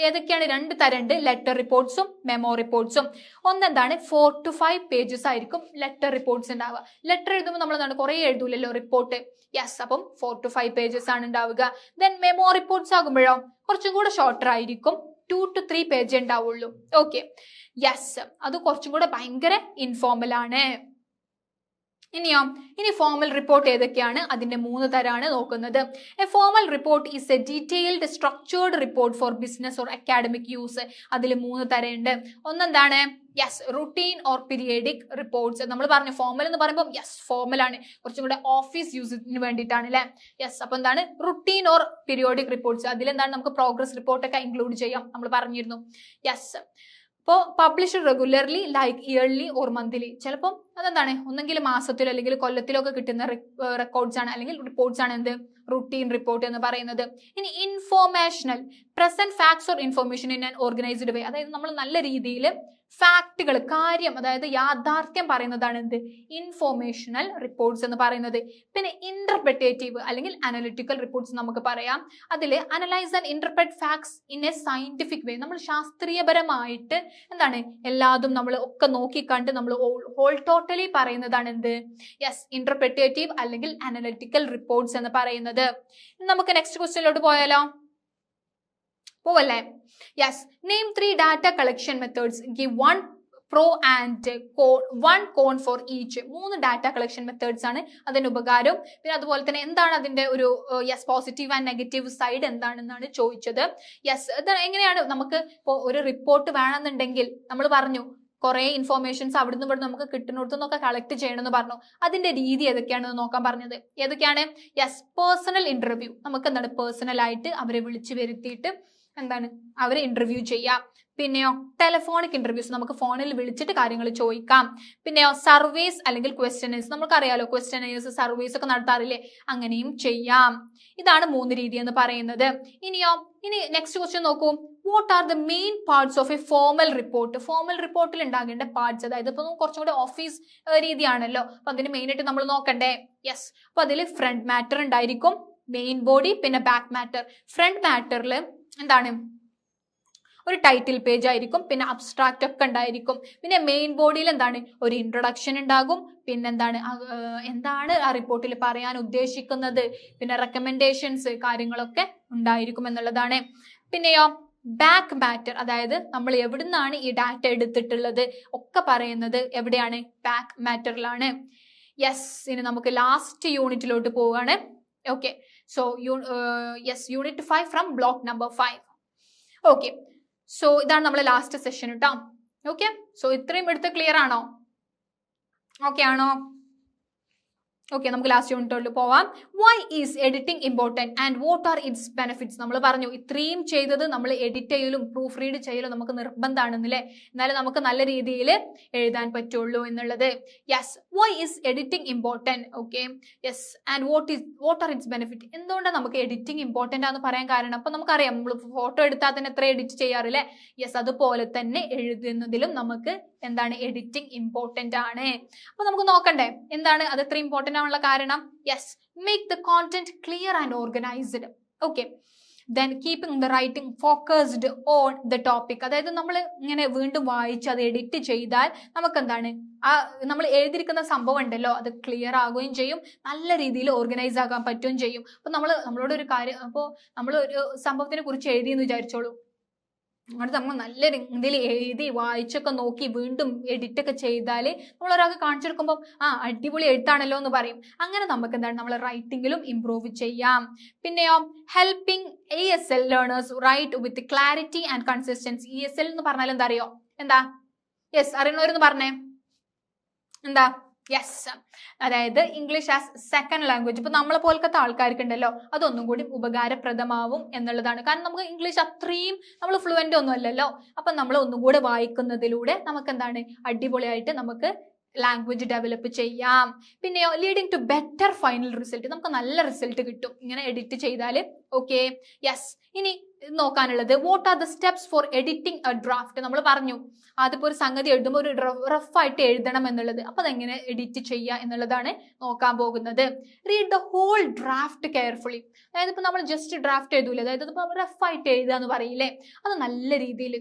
ഏതൊക്കെയാണ്? 2 തരമുണ്ട്, ലെറ്റർ റിപ്പോർട്ട്സും മെമ്മോ റിപ്പോർട്ട്സും. ഒന്നെന്താണ് 4 to 5 പേജസ് ആയിരിക്കും ലെറ്റർ റിപ്പോർട്ട്സ് ഉണ്ടാവുക. ലെറ്റർ എഴുതുമ്പോൾ നമ്മൾ എന്താണ് കുറെ എഴുതൂലല്ലോ റിപ്പോർട്ട്. യെസ്, അപ്പം 4 to 5 പേജസ് ആണ് ഉണ്ടാവുക. ദെൻ മെമ്മോ റിപ്പോർട്ട്സ് ആകുമ്പോഴോ കുറച്ചും കൂടെ ഷോർട്ടർ ആയിരിക്കും, 2 to 3 പേജ് ഉണ്ടാവുള്ളൂ. ഓക്കെ, യെസ്, അത് കുറച്ചും കൂടെ ഭയങ്കര ഇൻഫോർമൽ ആണ്. ഇനി ഫോർമൽ റിപ്പോർട്ട് ഏതൊക്കെയാണ്? അതിന്റെ 3 തരമാണ് നോക്കുന്നത്. A formal report is a detailed structured report for business or academic use. അതിൽ 3 തരമുണ്ട്. ഒന്നെന്താണ്? Yes, routine or periodic reports. നമ്മൾ പറഞ്ഞു ഫോർമൽ എന്ന് പറയുമ്പോൾ യെസ് ഫോർമൽ ആണ്, കുറച്ചും കൂടെ ഓഫീസ് യൂസിന് വേണ്ടിയിട്ടാണ് അല്ലെ. യെസ്, അപ്പൊ എന്താണ് റുട്ടീൻ ഓർ പീരിയോഡിക് റിപ്പോർട്ട്സ്. അതിലെന്താണ് നമുക്ക് പ്രോഗ്രസ് റിപ്പോർട്ടൊക്കെ ഇൻക്ലൂഡ് ചെയ്യാം, നമ്മൾ പറഞ്ഞിരുന്നു. യെസ്, ഇപ്പോൾ publish regularly like yearly or monthly. ചിലപ്പം അതെന്താണ് ഒന്നെങ്കിൽ മാസത്തിലോ അല്ലെങ്കിൽ കൊല്ലത്തിലോ ഒക്കെ കിട്ടുന്ന റെക്കോർഡ്സ് ആണ് അല്ലെങ്കിൽ റിപ്പോർട്ട്സ് ആണ് എന്ത് റുട്ടീൻ റിപ്പോർട്ട് എന്ന് പറയുന്നത്. ഇനി informational, present facts or information in an organised way, അതായത് നമ്മൾ നല്ല രീതിയിൽ ഫാക്ടുകൾ, കാര്യം, അതായത് യാഥാർത്ഥ്യം പറയുന്നതാണ് എന്ത്, ഇൻഫോർമേഷണൽ റിപ്പോർട്ട്സ് എന്ന് പറയുന്നത്. പിന്നെ ഇന്റർപ്രിറ്റേറ്റീവ് അല്ലെങ്കിൽ അനലിറ്റിക്കൽ റിപ്പോർട്ട്സ് നമുക്ക് പറയാം. അതിൽ analyse and interpret facts in A scientific വേ, നമ്മൾ ശാസ്ത്രീയപരമായിട്ട് എന്താണ് എല്ലാതും നമ്മൾ ഒക്കെ നോക്കിക്കണ്ട് നമ്മൾ ഹോൾ ടോട്ടലി പറയുന്നതാണ് എന്ത്, യെസ്, ഇന്റർപ്രിറ്റേറ്റീവ് അല്ലെങ്കിൽ അനലിറ്റിക്കൽ റിപ്പോർട്ട്സ് എന്ന് പറയുന്നത്. നമുക്ക് നെക്സ്റ്റ് ക്വസ്റ്റ്യനിലോട്ട് പോയാലോ, പോവല്ലേ? Yes, name 3 data collection methods, give 1 pro and 1 con for each. 3 data collection methods ആണ് അതിന്റെ ഉപകാരം. പിന്നെ അതുപോലെ തന്നെ എന്താണ് അതിന്റെ ഒരു yes positive and negative side എന്താണെന്നാണ് ചോദിച്ചത്. യെസ്, എങ്ങനെയാണ് നമുക്ക് ഇപ്പോൾ ഒരു റിപ്പോർട്ട് വേണമെന്നുണ്ടെങ്കിൽ നമ്മൾ പറഞ്ഞു കുറെ ഇൻഫോർമേഷൻസ് അവിടുന്ന് ഇവിടെ നമുക്ക് കിട്ടുന്നിടത്തുനിന്നൊക്കെ കളക്ട് ചെയ്യണമെന്ന് പറഞ്ഞു. അതിന്റെ രീതി ഏതൊക്കെയാണെന്ന് നോക്കാൻ പറഞ്ഞത്. ഏതൊക്കെയാണ്? യെസ്, പേഴ്സണൽ ഇന്റർവ്യൂ, നമുക്ക് എന്താണ് പേഴ്സണൽ ആയിട്ട് അവരെ വിളിച്ചു വരുത്തിയിട്ട് എന്താണ് അവരെ ഇന്റർവ്യൂ ചെയ്യാം. പിന്നെയോ ടെലിഫോണിക് ഇന്റർവ്യൂസ്, നമുക്ക് ഫോണിൽ വിളിച്ചിട്ട് കാര്യങ്ങൾ ചോദിക്കാം. പിന്നെയോ സർവേസ് അല്ലെങ്കിൽ ക്വസ്റ്റ്യനേഴ്സ്, നമുക്കറിയാലോ ക്വസ്റ്റ്യനേഴ്സ് സർവേസ് ഒക്കെ നടത്താറില്ലേ, അങ്ങനെയും ചെയ്യാം. ഇതാണ് 3 രീതി എന്ന് പറയുന്നത്. ഇനി നെക്സ്റ്റ് ക്വസ്റ്റ്യൻ നോക്കൂ, what are the main parts of A formal report. Formal റിപ്പോർട്ടിൽ ഉണ്ടാകേണ്ട പാർട്സ്, അതായത് ഇപ്പൊ കുറച്ചും കൂടി ഓഫീസ് രീതിയാണല്ലോ, അപ്പൊ അതിന് മെയിൻ ആയിട്ട് നമ്മൾ നോക്കണ്ടേ. യെസ്, അപ്പൊ അതിൽ ഫ്രണ്ട് മാറ്റർ ഉണ്ടായിരിക്കും, മെയിൻ ബോഡി, പിന്നെ ബാക്ക് മാറ്റർ. ഫ്രണ്ട് മാറ്ററിൽ എന്താണ് ഒരു ടൈറ്റിൽ പേജ് ആയിരിക്കും, പിന്നെ അബ്സ്ട്രാക്റ്റ് ഒക്കെ ഉണ്ടായിരിക്കും. പിന്നെ മെയിൻ ബോഡിയിൽ എന്താണ് ഒരു ഇൻട്രൊഡക്ഷൻ ഉണ്ടാകും, പിന്നെ എന്താണ് ആ റിപ്പോർട്ടിൽ പറയാൻ ഉദ്ദേശിക്കുന്നത്, പിന്നെ റെക്കമെൻഡേഷൻസ് കാര്യങ്ങളൊക്കെ ഉണ്ടായിരിക്കും എന്നുള്ളതാണ്. പിന്നെയോ ബാക്ക് മാറ്റർ, അതായത് നമ്മൾ എവിടുന്നാണ് ഈ ഡാറ്റ എടുത്തിട്ടുള്ളത് ഒക്കെ പറയുന്നത് എവിടെയാണ്, ബാക്ക് മാറ്ററിലാണ്. യെസ്, ഇനി നമുക്ക് ലാസ്റ്റ് യൂണിറ്റിലോട്ട് പോവുകയാണ്. Okay, so yes, unit 5 from block number 5. Okay, so ഇതാണ് നമ്മളെ ലാസ്റ്റ് സെഷൻ കേട്ടോ. ഓക്കെ, സോ ഇത്രയും എടുത്ത് ക്ലിയർ ആണോ? ഓക്കെ ആണോ? ഓക്കെ, നമുക്ക് ലാസ്റ്റ് യൂണിറ്റോട്ട് പോവാം. Why is editing important and what are its benefits. നമ്മൾ പറഞ്ഞു ഇത്രയും ചെയ്തത് നമ്മൾ എഡിറ്റ് ചെയ്യലും പ്രൂഫ് റീഡ് ചെയ്യലും നമുക്ക് നിർബന്ധമാണെന്നല്ലേ, എന്നാലും നമുക്ക് നല്ല രീതിയിൽ എഴുതാൻ പറ്റുള്ളൂ എന്നുള്ളത്. Yes, why is editing important. Okay, yes, and what are its benefit. എന്തുകൊണ്ടാണ് നമുക്ക് എഡിറ്റിംഗ് ഇമ്പോർട്ടൻ്റ് ആണെന്ന് പറയാൻ കാരണം, അപ്പൊ നമുക്കറിയാം നമ്മൾ ഫോട്ടോ എടുത്താൽ തന്നെ എത്ര എഡിറ്റ് ചെയ്യാറില്ലേ. യെസ്, അതുപോലെ തന്നെ എഴുതുന്നതിലും നമുക്ക് എന്താണ് എഡിറ്റിംഗ് ഇമ്പോർട്ടൻ്റ് ആണ്. അപ്പൊ നമുക്ക് നോക്കണ്ടേ എന്താണ് അത് എത്ര ഇമ്പോർട്ടൻ്റ് ആണുള്ള കാരണം. Yes, make the content clear and organised. Okay, then keeping the writing focused on the topic. അതായത് നമ്മൾ ഇങ്ങനെ വീണ്ടും വായിച്ച് അത് എഡിറ്റ് ചെയ്താൽ നമുക്ക് എന്താണ് ആ നമ്മൾ എഴുതിയിരിക്കുന്ന സംഭവം ഉണ്ടല്ലോ അത് ക്ലിയർ ആകുകയും ചെയ്യും, നല്ല രീതിയിൽ ഓർഗനൈസ് ആകാൻ പറ്റുകയും ചെയ്യും. അപ്പൊ നമ്മളോട് ഒരു കാര്യം, അപ്പോൾ നമ്മൾ ഒരു സംഭവത്തിനെ കുറിച്ച് എഴുതിയെന്ന് വിചാരിച്ചോളൂ, അങ്ങോട്ട് നമ്മൾ നല്ല രീതിയിൽ എഴുതി വായിച്ചൊക്കെ നോക്കി വീണ്ടും എഡിറ്റ് ഒക്കെ ചെയ്താൽ നമ്മൾ ഒരാൾക്ക് കാണിച്ചു കൊടുക്കുമ്പോൾ അടിപൊളി എഴുത്താണല്ലോ എന്ന് പറയും. അങ്ങനെ നമുക്ക് എന്താണ് നമ്മൾ റൈറ്റിംഗിലും ഇംപ്രൂവ് ചെയ്യാം. പിന്നെയോ helping ESL learners write with clarity and consistency. ESL എന്ന് പറഞ്ഞാൽ എന്താ അറിയോ? എന്താ? യെസ്, അറിയുന്നവരെന്ന് പറഞ്ഞേ എന്താ? യെസ്, അതായത് ഇംഗ്ലീഷ് ആസ് സെക്കൻഡ് ലാംഗ്വേജ്. ഇപ്പൊ നമ്മളെ പോലത്തെ ആൾക്കാർക്ക് ഉണ്ടല്ലോ അതൊന്നും കൂടി ഉപകാരപ്രദമാവും എന്നുള്ളതാണ്. കാരണം നമുക്ക് ഇംഗ്ലീഷ് അത്രയും നമ്മൾ ഫ്ലുവൻ്റ് ഒന്നും അല്ലല്ലോ. അപ്പൊ നമ്മൾ ഒന്നും കൂടെ വായിക്കുന്നതിലൂടെ നമുക്ക് എന്താണ് അടിപൊളിയായിട്ട് നമുക്ക് ലാംഗ്വേജ് ഡെവലപ്പ് ചെയ്യാം. പിന്നെയോ leading to better final result, നമുക്ക് നല്ല റിസൾട്ട് കിട്ടും ഇങ്ങനെ എഡിറ്റ് ചെയ്താൽ. ഓക്കെ, യെസ്, ഇനി നോക്കാനുള്ളത് what are the steps for editing a draft. നമ്മൾ പറഞ്ഞു അതിപ്പോ ഒരു സംഗതി എഴുതുമ്പോൾ ഒരു റഫായിട്ട് എഴുതണം എന്നുള്ളത്. അപ്പൊ അതെങ്ങനെ എഡിറ്റ് ചെയ്യുക എന്നുള്ളതാണ് നോക്കാൻ പോകുന്നത്. Read the whole draft carefully. അതായത് ഇപ്പൊ നമ്മൾ ജസ്റ്റ് ഡ്രാഫ്റ്റ് എഴുതൂലേ, അതായത് ഇപ്പൊ റഫായിട്ട് എഴുതുക എന്ന് പറയില്ലേ, അത് നല്ല രീതിയിൽ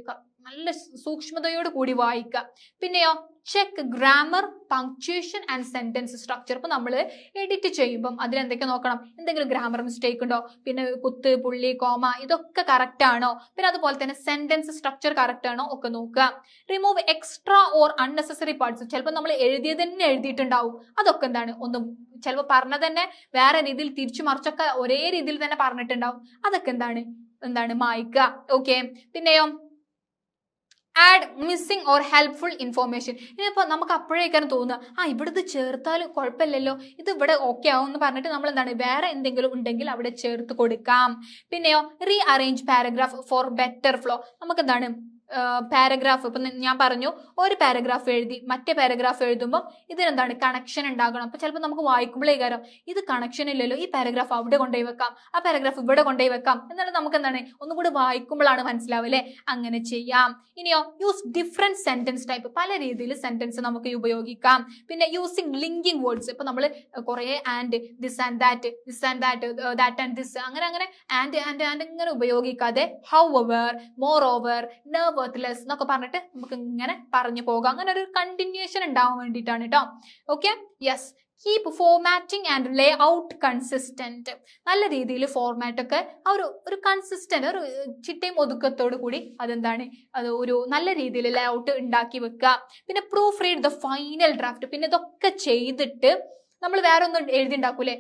നല്ല സൂക്ഷ്മതയോട് കൂടി വായിക്കുക. പിന്നെയോ check grammar, punctuation and sentence structure. ഇപ്പൊ നമ്മൾ എഡിറ്റ് ചെയ്യുമ്പം അതിലെന്തൊക്കെ നോക്കണം, എന്തെങ്കിലും ഗ്രാമർ മിസ്റ്റേക്ക് ഉണ്ടോ, പിന്നെ കുത്ത്, പുള്ളി, കോമ ഇതൊക്കെ കറക്റ്റ് ആണോ, പിന്നെ അതുപോലെ തന്നെ സെന്റൻസ് സ്ട്രക്ചർ കറക്റ്റ് ആണോ ഒക്കെ നോക്കുക. Remove extra or unnecessary parts. ചിലപ്പോൾ നമ്മൾ എഴുതിയത് തന്നെ എഴുതിയിട്ടുണ്ടാവും, അതൊക്കെ എന്താണ് ഒന്നും ചിലപ്പോൾ പറഞ്ഞത് തന്നെ വേറെ രീതിയിൽ തിരിച്ചു മറിച്ചൊക്കെ ഒരേ രീതിയിൽ തന്നെ പറഞ്ഞിട്ടുണ്ടാവും, അതൊക്കെ എന്താണ് മായ്ക്കുക. ഓക്കെ, പിന്നെയോ add missing or helpful information. ഇതിപ്പോൾ നമുക്ക് അപ്പോഴേക്കാണ് തോന്നുക ഇവിടുത്തെ ചേർത്താലും കുഴപ്പമില്ലല്ലോ, ഇത് ഇവിടെ ഓക്കെ ആവും എന്ന് പറഞ്ഞിട്ട് നമ്മൾ എന്താണ് വേറെ എന്തെങ്കിലും ഉണ്ടെങ്കിൽ അവിടെ ചേർത്ത് കൊടുക്കാം. പിന്നെയോ re arrange paragraph four better flow. നമുക്ക് എന്താണ് പാരഗ്രാഫ് ഇപ്പൊ ഞാൻ പറഞ്ഞു ഒരു പാരഗ്രാഫ് എഴുതി മറ്റേ പാരഗ്രാഫ് എഴുതുമ്പോൾ ഇതിനെന്താണ് കണക്ഷൻ ഉണ്ടാകണം. അപ്പൊ ചിലപ്പോൾ നമുക്ക് വായിക്കുമ്പോഴേ കാര്യം ഇത് കണക്ഷൻ ഇല്ലല്ലോ, ഈ പാരഗ്രാഫ് അവിടെ കൊണ്ടുപോയി വെക്കാം, ആ പാരഗ്രാഫ് ഇവിടെ കൊണ്ടുപോയി വെക്കാം എന്നാലും നമുക്ക് എന്താണ് ഒന്നും കൂടി വായിക്കുമ്പോഴാണ് മനസ്സിലാവില്ലേ. അങ്ങനെ ചെയ്യാം. ഇനിയോ യൂസ് ഡിഫറെന്റ് സെന്റൻസ് ടൈപ്പ്, പല രീതിയിൽ സെന്റൻസ് നമുക്ക് ഉപയോഗിക്കാം. പിന്നെ യൂസിങ് ലിങ്കിങ് വേർഡ്സ്, ഇപ്പൊ നമ്മൾ കുറെ and this and that, this and that, that and this, അങ്ങനെ ആൻഡ് ഇങ്ങനെ ഉപയോഗിക്കാതെ ഹൗ എവർ, മോർ ഓവർ, നെർവർത്ത് എന്നൊക്കെ പറഞ്ഞിട്ട് നമുക്ക് ഇങ്ങനെ പറഞ്ഞു പോകാം. അങ്ങനെ ഒരു കണ്ടിന്യൂഷൻ ഉണ്ടാവാൻ വേണ്ടിയിട്ടാണ് കേട്ടോ. Okay, yes. Keep formatting and Leh out consistent. നല്ല രീതിയിൽ ഫോർമാറ്റ് ഒക്കെ ഒരു കൺസിസ്റ്റന്റ്, ഒരു ചിട്ടയും ഒതുക്കത്തോടു കൂടി അതെന്താണ് അത് ഒരു നല്ല രീതിയിൽ ലേ ഔട്ട് ഉണ്ടാക്കി വെക്കുക. പിന്നെ proof read the final draft. പിന്നെ ഇതൊക്കെ ചെയ്തിട്ട് നമ്മൾ വേറെ ഒന്നും എഴുതി ഉണ്ടാക്കൂലേ,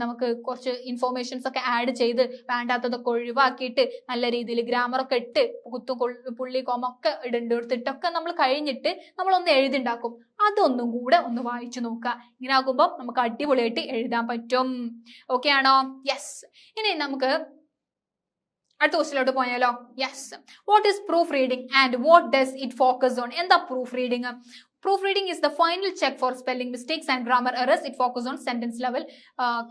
നമുക്ക് കുറച്ച് ഇൻഫോർമേഷൻസ് ഒക്കെ ആഡ് ചെയ്ത് വേണ്ടാത്തതൊക്കെ ഒഴിവാക്കിയിട്ട് നല്ല രീതിയിൽ ഗ്രാമറൊക്കെ ഇട്ട് പുള്ളി കോമ ഒക്കെ ഇടണ്ടെടുത്തിട്ടൊക്കെ നമ്മൾ കഴിഞ്ഞിട്ട് നമ്മളൊന്ന് എഴുതി ഉണ്ടാക്കും. അതൊന്നും കൂടെ ഒന്ന് വായിച്ചു നോക്കുക. ഇങ്ങനെ ആകുമ്പോൾ നമുക്ക് അടിപൊളിയായിട്ട് എഴുതാൻ പറ്റും. ഓക്കെ ആണോ? യെസ്. ഇനി നമുക്ക് അടുത്ത ക്വസ്റ്റിലോട്ട് പോയാലോ? Yes. What is proofreading and what does it focus on? എന്താ proofreading? Proofreading is the final check for spelling mistakes and grammar errors. It focuses on sentence level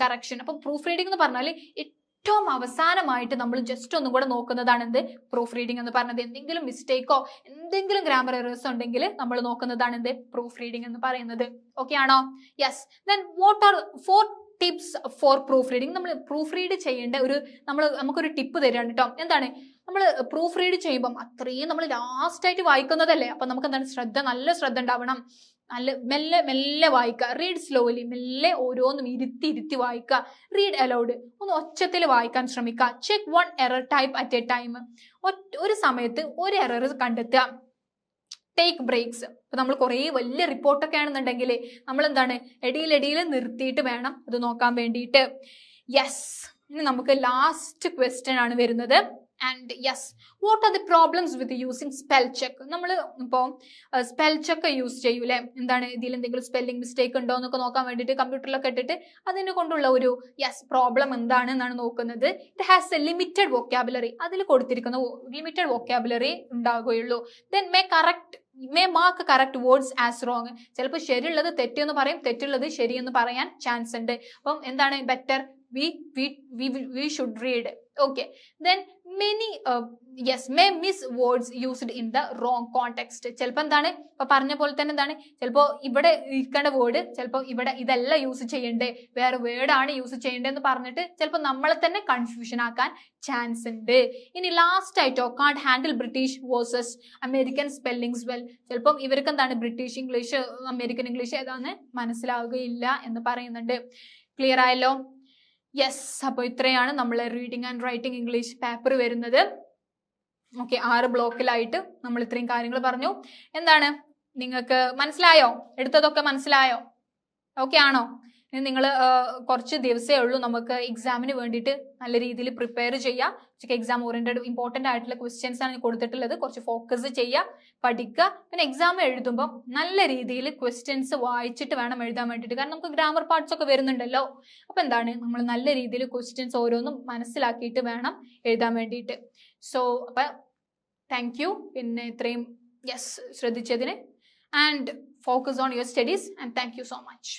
correction. അപ്പോൾ proof reading എന്ന് പറഞ്ഞാൽ ഏറ്റവും അവസാനമായിട്ട് നമ്മൾ just ഒന്നും കൂടെ നോക്കുന്നതാണ് എന്ത് പ്രൂഫ് റീഡിംഗ് എന്ന് പറഞ്ഞത്. എന്തെങ്കിലും മിസ്റ്റേക്കോ എന്തെങ്കിലും ഗ്രാമർ എറേഴ്സോ ഉണ്ടെങ്കിൽ നമ്മൾ നോക്കുന്നതാണ് എന്ത് പ്രൂഫ് റീഡിംഗ് എന്ന് പറയുന്നത്. ഓക്കെ ആണോ? Yes. Then what are 4 tips for proof reading? നമ്മൾ പ്രൂഫ് റീഡ് ചെയ്യേണ്ട നമുക്കൊരു ടിപ്പ് തരാണ് കേട്ടോ. എന്താണ്? നമ്മൾ പ്രൂഫ് റീഡ് ചെയ്യുമ്പം അത്രയും നമ്മൾ ലാസ്റ്റ് ആയിട്ട് വായിക്കുന്നതല്ലേ, അപ്പൊ നമുക്ക് എന്താണ് നല്ല ശ്രദ്ധ ഉണ്ടാവണം. മെല്ലെ മെല്ലെ വായിക്കുക. റീഡ് സ്ലോലി, മെല്ലെ ഓരോന്നും ഇരുത്തി വായിക്കുക. റീഡ് അലൗഡ്, ഒന്ന് ഒച്ചത്തിൽ വായിക്കാൻ ശ്രമിക്കുക. Check 1 error type at a time. ഒരു സമയത്ത് ഒരു എറർ കണ്ടെത്തുക. Take breaks. ഇപ്പൊ നമ്മൾ കുറേ വലിയ റിപ്പോർട്ടൊക്കെ ആണെന്നുണ്ടെങ്കിൽ നമ്മൾ എന്താണ് ഇടയിൽ നിർത്തിയിട്ട് വേണം അത് നോക്കാൻ വേണ്ടിയിട്ട്. യെസ്. ഇനി നമുക്ക് ലാസ്റ്റ് ക്വസ്റ്റ്യൻ ആണ് വരുന്നത്. And yes, what are the problems with using spell check? നമ്മൾ ഇപ്പോൾ സ്പെൽ ചെക്ക് യൂസ് ചെയ്യൂലേ, എന്താണ് ഇതിൽ എന്തെങ്കിലും സ്പെല്ലിംഗ് മിസ്റ്റേക്ക് ഉണ്ടോ എന്നൊക്കെ നോക്കാൻ വേണ്ടിയിട്ട് കമ്പ്യൂട്ടറിലൊക്കെ ഇട്ടിട്ട് അതിനെ കൊണ്ടുള്ള ഒരു പ്രോബ്ലം എന്താണ് എന്നാണ് നോക്കുന്നത്. It has a limited vocabulary. അതിൽ കൊടുത്തിരിക്കുന്ന ലിമിറ്റഡ് വൊക്കാബുലറി ഉണ്ടാകുകയുള്ളൂ. Then may mark correct words as wrong. ചിലപ്പോൾ ശരിയുള്ളത് തെറ്റെന്ന് പറയും, തെറ്റുള്ളത് ശരിയെന്ന് പറയാൻ ചാൻസ് ഉണ്ട്. അപ്പം എന്താണ് better we should read. Okay, then many may miss words used in the wrong context. ചിലപ്പോൾ എന്താണ് ഇപ്പൊ പറഞ്ഞ പോലെ തന്നെ എന്താണ് ചിലപ്പോൾ ഇവിടെ ഇരിക്കേണ്ട വേർഡ് ചിലപ്പോൾ ഇവിടെ ഇതല്ല യൂസ് ചെയ്യണ്ടേ, വേറെ വേർഡാണ് യൂസ് ചെയ്യേണ്ടതെന്ന് പറഞ്ഞിട്ട് ചിലപ്പോൾ നമ്മളെ തന്നെ കൺഫ്യൂഷൻ ആക്കാൻ ചാൻസ് ഉണ്ട്. ഇനി ലാസ്റ്റ് ആയിട്ടോ, കാണ്ട് handle British versus American spellings well. ചിലപ്പം ഇവർക്ക് എന്താണ് ബ്രിട്ടീഷ് ഇംഗ്ലീഷ് അമേരിക്കൻ ഇംഗ്ലീഷ് ഏതാന്ന് മനസ്സിലാവുകയില്ല എന്ന് പറയുന്നുണ്ട്. ക്ലിയർ ആയല്ലോ? യെസ്. അപ്പോൾ ഇത്രയാണ് നമ്മളെ reading and writing English paper വരുന്നത്. ഓക്കെ, 6 ബ്ലോക്കിലായിട്ട് നമ്മൾ ഇത്രയും കാര്യങ്ങൾ പറഞ്ഞു. എന്താണ് നിങ്ങൾക്ക് മനസ്സിലായോ? എടുത്തതൊക്കെ മനസ്സിലായോ? ഓക്കെ ആണോ? ഇനി നിങ്ങൾ കുറച്ച് ദിവസമേ ഉള്ളൂ നമുക്ക് എക്സാമിന് വേണ്ടിയിട്ട് നല്ല രീതിയിൽ പ്രിപ്പയർ ചെയ്യുക. എക്സാം ഓറിയന്റഡ് ഇമ്പോർട്ടൻ്റ് ആയിട്ടുള്ള ക്വസ്റ്റ്യൻസ് ആണ് കൊടുത്തിട്ടുള്ളത്. കുറച്ച് ഫോക്കസ് ചെയ്യുക, പഠിക്കുക. പിന്നെ എക്സാം എഴുതുമ്പോൾ നല്ല രീതിയിൽ ക്വസ്റ്റ്യൻസ് വായിച്ചിട്ട് വേണം എഴുതാൻ വേണ്ടിയിട്ട്. കാരണം നമുക്ക് ഗ്രാമർ പാർട്സ് ഒക്കെ വരുന്നുണ്ടല്ലോ. അപ്പോൾ എന്താണ് നമ്മൾ നല്ല രീതിയിൽ ക്വസ്റ്റ്യൻസ് ഓരോന്നും മനസ്സിലാക്കിയിട്ട് വേണം എഴുതാൻ വേണ്ടിയിട്ട്. സോ അപ്പം താങ്ക് യു. പിന്നെ ഇത്രയും ശ്രദ്ധിച്ചതിന്. And focus on your studies and thank you so much.